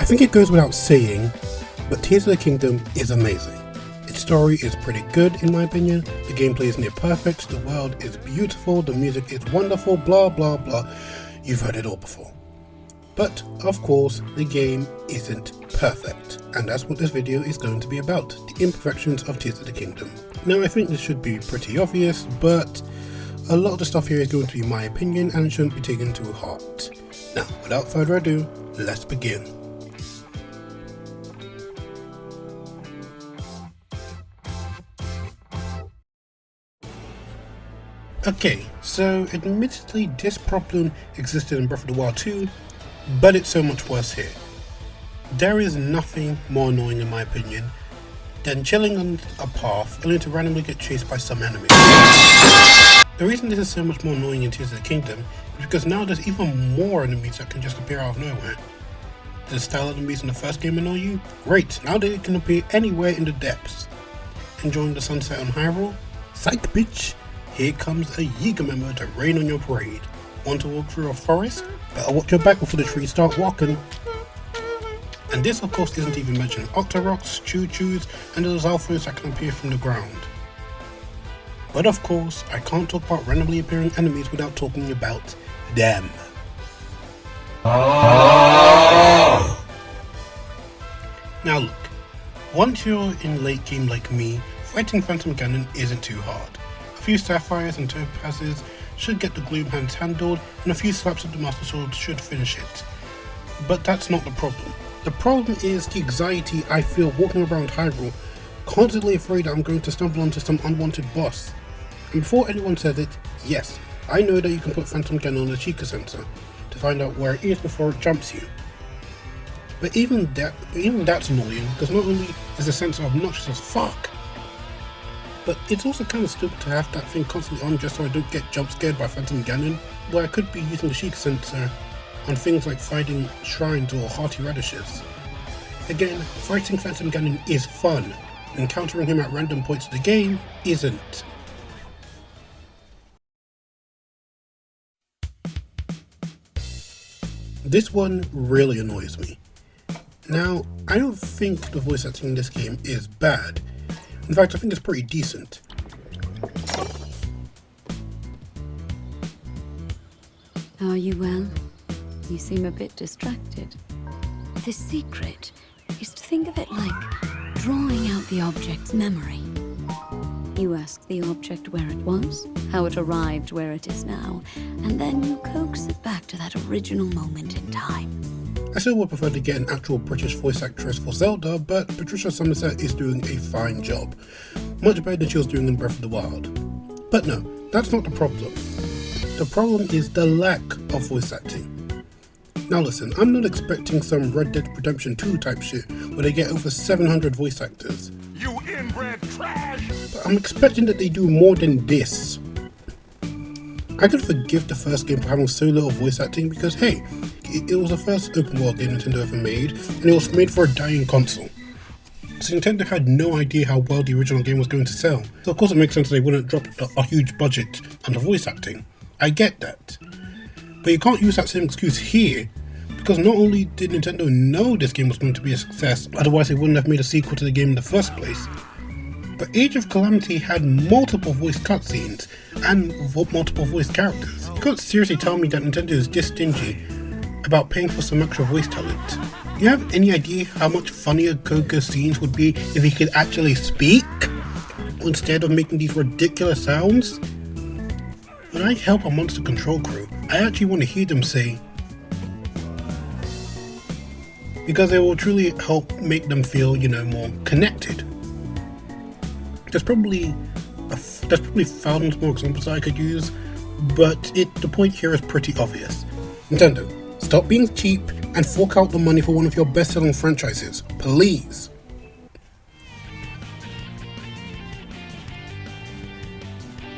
think it goes without saying, but Tears of the Kingdom is amazing. Its story is pretty good in my opinion, the gameplay is near perfect, the world is beautiful, the music is wonderful, blah blah blah. You've heard it all before. But, of course, the game isn't perfect, and that's what this video is going to be about, the imperfections of Tears of the Kingdom. Now, I think this should be pretty obvious, but a lot of the stuff here is going to be my opinion and shouldn't be taken to heart. Now, without further ado, let's begin. Okay, so admittedly this problem existed in Breath of the Wild 2, but it's so much worse here. There is nothing more annoying in my opinion than chilling on a path only to randomly get chased by some enemies. The reason this is so much more annoying in Tears of the Kingdom is because now there's even more enemies that can just appear out of nowhere. Did the style enemies in the first game annoy you? Great, now they can appear anywhere in the depths. Enjoying the sunset on Hyrule? Psych bitch! Here comes a Yiga member to rain on your parade. Want to walk through a forest? Better watch your back before the trees start walking. And this of course isn't even mentioning Octoroks, Choo-Choos, and those Alphas that can appear from the ground. But of course, I can't talk about randomly appearing enemies without talking about them. Now look, once you're in late game like me, fighting Phantom Ganon isn't too hard. A few Sapphires and Topazes should get the Gloom Hands handled, and a few slaps of the Master Sword should finish it. But that's not the problem. The problem is the anxiety I feel walking around Hyrule, constantly afraid that I'm going to stumble onto some unwanted boss. And before anyone says it, yes, I know that you can put Phantom Ganon on the Sheikah sensor to find out where it is before it jumps you. But even that's annoying, because not only is the sensor obnoxious as fuck, but it's also kind of stupid to have that thing constantly on just so I don't get jump scared by Phantom Ganon, where I could be using the Sheikah sensor on things like finding shrines or hearty radishes. Again, fighting Phantom Ganon is fun, encountering him at random points of the game isn't. This one really annoys me. Now, I don't think the voice acting in this game is bad. In fact, I think it's pretty decent. Are you well? You seem a bit distracted. The secret is to think of it like drawing out the object's memory. You ask the object where it was, how it arrived where it is now, and then you coax it back to that original moment in time. I still would prefer to get an actual British voice actress for Zelda, but Patricia Summerset is doing a fine job. Much better than she was doing in Breath of the Wild. But no, that's not the problem. The problem is the lack of voice acting. Now listen, I'm not expecting some Red Dead Redemption 2 type shit where they get over 700 voice actors. You inbred trash! But I'm expecting that they do more than this. I could forgive the first game for having so little voice acting because hey, it was the first open world game Nintendo ever made, and it was made for a dying console. So Nintendo had no idea how well the original game was going to sell, so of course it makes sense they wouldn't drop a huge budget on the voice acting. I get that. But you can't use that same excuse here, because not only did Nintendo know this game was going to be a success, otherwise they wouldn't have made a sequel to the game in the first place, but Age of Calamity had multiple voice cutscenes and multiple voice characters. You can't seriously tell me that Nintendo is this stingy about paying for some extra voice talent. Do you have any idea how much funnier Koga's scenes would be if he could actually speak, instead of making these ridiculous sounds? When I help a monster control crew, I actually want to hear them say, because it will truly help make them feel, more connected. There's probably thousands more examples that I could use, but the point here is pretty obvious. Nintendo, stop being cheap and fork out the money for one of your best-selling franchises, please.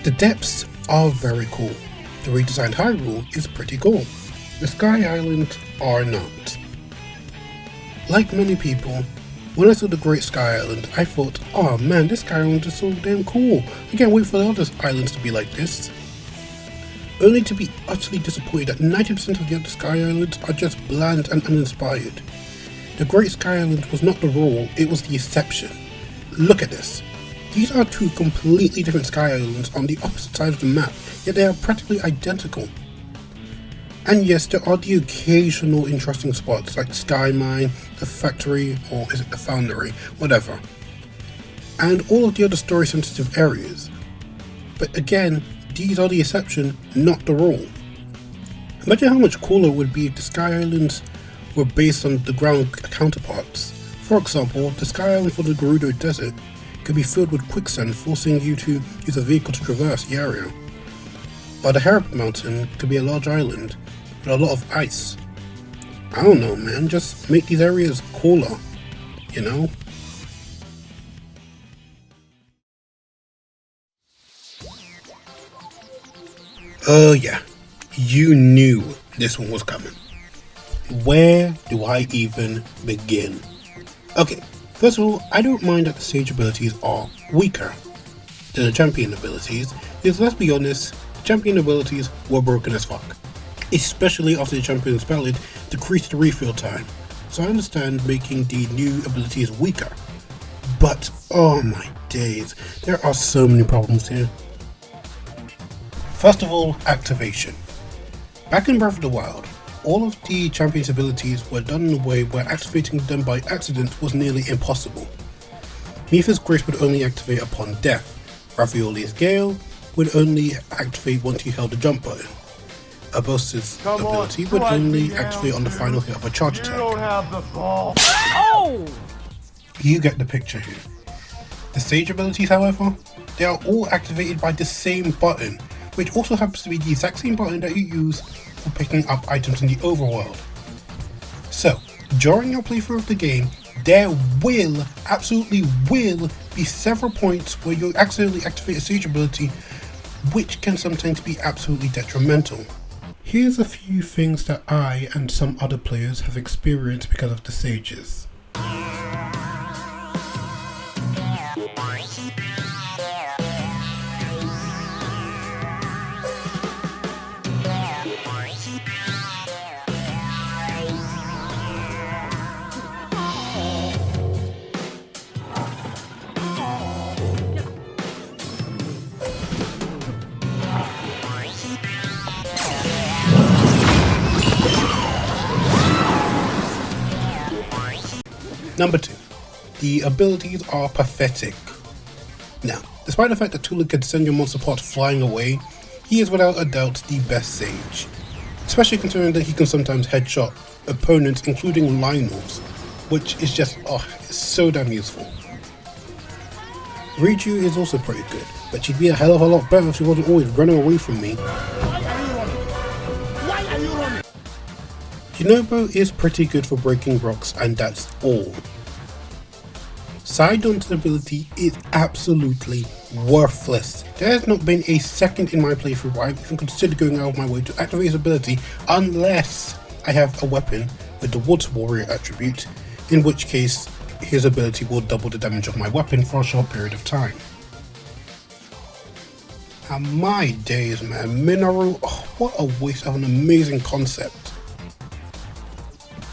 The depths are very cool. The redesigned Hyrule is pretty cool. The Sky Islands are not. Like many people, when I saw the Great Sky Island, I thought, oh man, this Sky Island is so damn cool. I can't wait for the other islands to be like this. Only to be utterly disappointed that 90% of the other Sky Islands are just bland and uninspired. The Great Sky Island was not the rule, it was the exception. Look at this. These are two completely different sky islands on the opposite side of the map, yet they are practically identical. And yes, there are the occasional interesting spots like the Sky Mine, the Factory, or is it the Foundry, whatever. And all of the other story sensitive areas. But again, these are the exception, not the rule. Imagine how much cooler it would be if the Sky Islands were based on the ground counterparts. For example, the Sky Island for the Gerudo Desert could be filled with quicksand, forcing you to use a vehicle to traverse the area. While the Harap Mountain could be a large island with a lot of ice. I don't know, man, just make these areas cooler, you know? Oh yeah, you knew this one was coming. Where do I even begin? Okay, first of all, I don't mind that the Sage abilities are weaker than the Champion abilities, because let's be honest, the Champion abilities were broken as fuck. Especially after the Champion's Ballad decreased the refill time, so I understand making the new abilities weaker. But, oh my days, there are so many problems here. First of all, activation. Back in Breath of the Wild, all of the Champion's abilities were done in a way where activating them by accident was nearly impossible. Mipha's Grace would only activate upon death. Raffioli's Gale would only activate once you held the jump button. Urbosa's ability would only activate on the final hit of a charge attack. You don't have the ball. Oh! You get the picture here. The Sage abilities, however, they are all activated by the same button, which also happens to be the exact same button that you use for picking up items in the overworld. So, during your playthrough of the game, there will, absolutely will, be several points where you accidentally activate a Sage ability, which can sometimes be absolutely detrimental. Here's a few things that I and some other players have experienced because of the Sages. Number 2. The abilities are pathetic. Now, despite the fact that Tula can send your monster parts flying away, he is without a doubt the best Sage. Especially considering that he can sometimes headshot opponents, including Lionels, which is just, it's so damn useful. Riju is also pretty good, but she'd be a hell of a lot better if she wasn't always running away from me. Shinobu is pretty good for breaking rocks, and that's all. Sidon's ability is absolutely worthless. There has not been a second in my playthrough where I even considered going out of my way to activate his ability unless I have a weapon with the Woods Warrior attribute, in which case his ability will double the damage of my weapon for a short period of time. And my days, man, Minoru, what a waste of an amazing concept.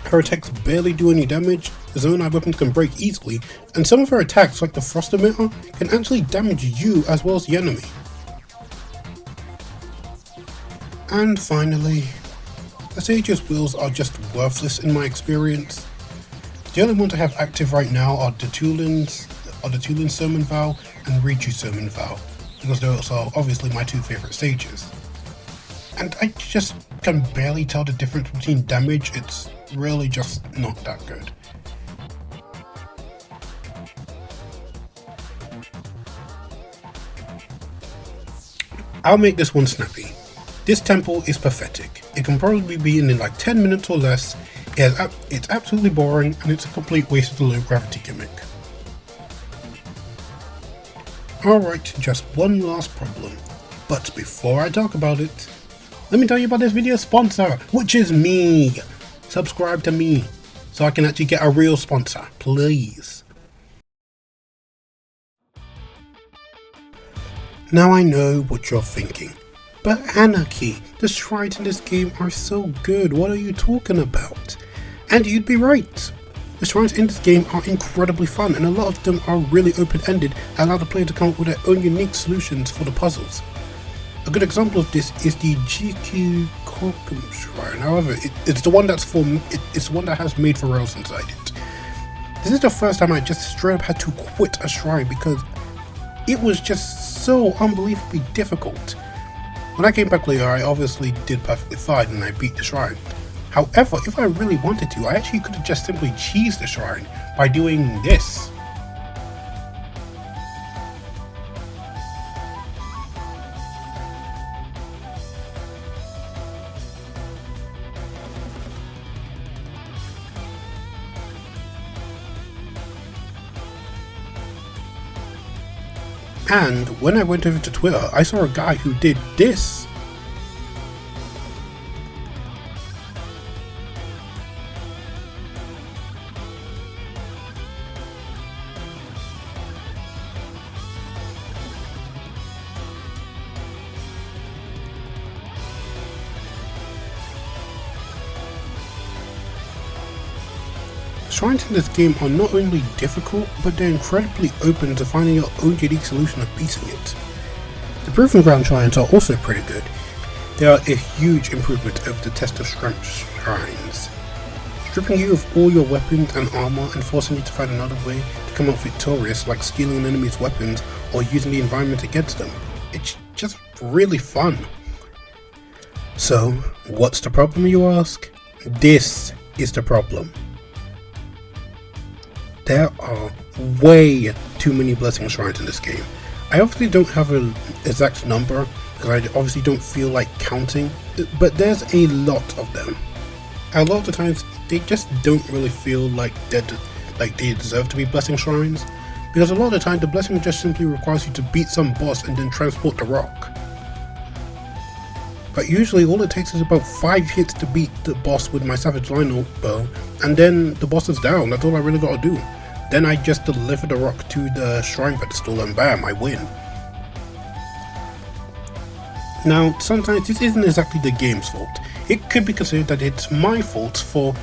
Her attacks barely do any damage, the Zonai weapons can break easily, and some of her attacks, like the Frost Emitter, can actually damage you as well as the enemy. And finally, the Sage's wheels are just worthless in my experience. The only ones I have active right now are the Tulin's Sermon Vow and Riju's Sermon Vow, because those are obviously my two favourite Sages. And I just can barely tell the difference between damage, it's really just not that good. I'll make this one snappy. This temple is pathetic. It can probably be in like 10 minutes or less, it's absolutely boring, and it's a complete waste of the low gravity gimmick. Alright, just one last problem. But before I talk about it, let me tell you about this video's sponsor, which is me. Subscribe to me, so I can actually get a real sponsor, please. Now I know what you're thinking, but Anarchy, the sprites in this game are so good, what are you talking about? And you'd be right. The shrines in this game are incredibly fun, and a lot of them are really open-ended and allow the player to come up with their own unique solutions for the puzzles. A good example of this is the GQ Corkum Shrine. However, it's the one that's it's the one that has made for rails inside it. This is the first time I just straight up had to quit a shrine because it was just so unbelievably difficult. When I came back later, I obviously did perfectly fine and I beat the shrine. However, if I really wanted to, I actually could have just simply cheesed the shrine by doing this. And when I went over to Twitter, I saw a guy who did this. Shrines in this game are not only difficult, but they're incredibly open to finding your own unique solution of beating it. The Proving Ground shrines are also pretty good. They are a huge improvement over the Test of Strength shrines, stripping you of all your weapons and armor and forcing you to find another way to come out victorious, like stealing an enemy's weapons or using the environment against them. It's just really fun. So, what's the problem, you ask? This is the problem. There are way too many blessing shrines in this game. I obviously don't have an exact number because I obviously don't feel like counting, but there's a lot of them. And a lot of the times they just don't really feel like they deserve to be blessing shrines, because a lot of the time the blessing just simply requires you to beat some boss and then transport the rock. But usually all it takes is about 5 hits to beat the boss with my Savage Lionel bow, and then the boss is down. That's all I really gotta do. Then I just deliver the rock to the shrine pedestal and bam, I win. Now, sometimes this isn't exactly the game's fault. It could be considered that it's my fault for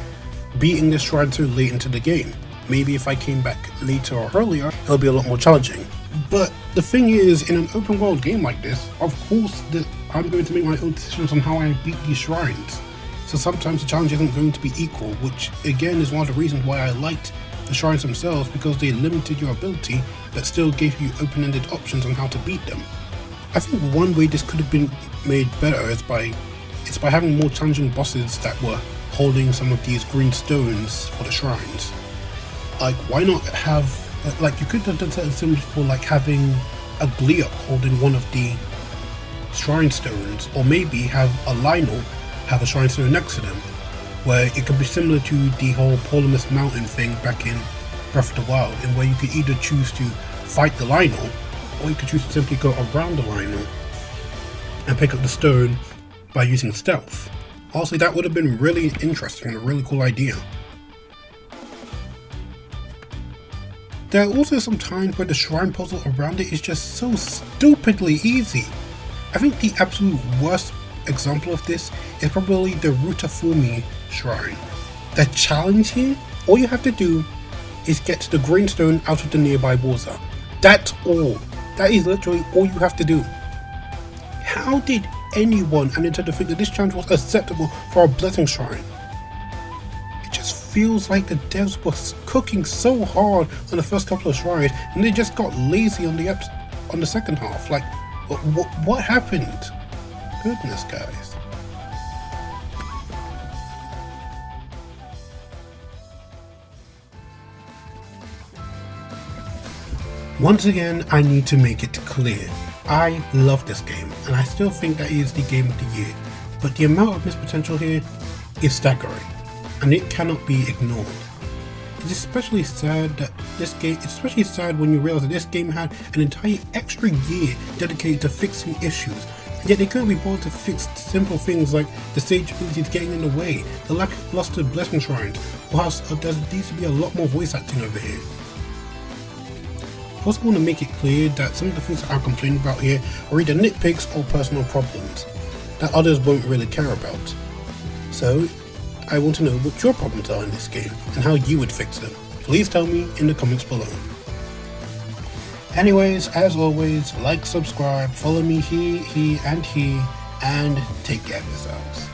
beating this shrine so late into the game. Maybe if I came back later or earlier, it'll be a lot more challenging. But the thing is, in an open world game like this, of course I'm going to make my own decisions on how I beat these shrines. So sometimes the challenge isn't going to be equal, which again is one of the reasons why I liked the shrines themselves, because they limited your ability but still gave you open-ended options on how to beat them. I think one way this could have been made better is by having more challenging bosses that were holding some of these green stones for the shrines. Like, why not have, like, you could have done something similar for like having a Gleeok holding one of the shrine stones, or maybe have a Lionel have a shrine stone next to them, where it could be similar to the whole Polymus Mountain thing back in Breath of the Wild, in where you could either choose to fight the Lionel, or you could choose to simply go around the Lionel and pick up the stone by using stealth. Honestly, that would have been really interesting and a really cool idea. There are also some times where the shrine puzzle around it is just so stupidly easy. I think the absolute worst example of this is probably the Rutafumi shrine. The challenge here, all you have to do is get the green stone out of the nearby water. That's all. That is literally all you have to do. How did anyone and intend to think that this challenge was acceptable for a blessing shrine? It just feels like the devs were cooking so hard on the first couple of shrines and they just got lazy on the second half. Like, what happened? Goodness, guys. Once again, I need to make it clear. I love this game, and I still think that it is the game of the year, but the amount of missed potential here is staggering, and it cannot be ignored. It's especially sad when you realize that this game had an entire extra year dedicated to fixing issues, yet they couldn't be bothered to fix simple things like the stage abilities getting in the way, the lack of flustered blessing shrines, or how there needs to be a lot more voice acting over here. I also want to make it clear that some of the things that I'm complaining about here are either nitpicks or personal problems that others won't really care about. So, I want to know what your problems are in this game and how you would fix them. Please tell me in the comments below. Anyways, as always, like, subscribe, follow me he, and take care of yourselves.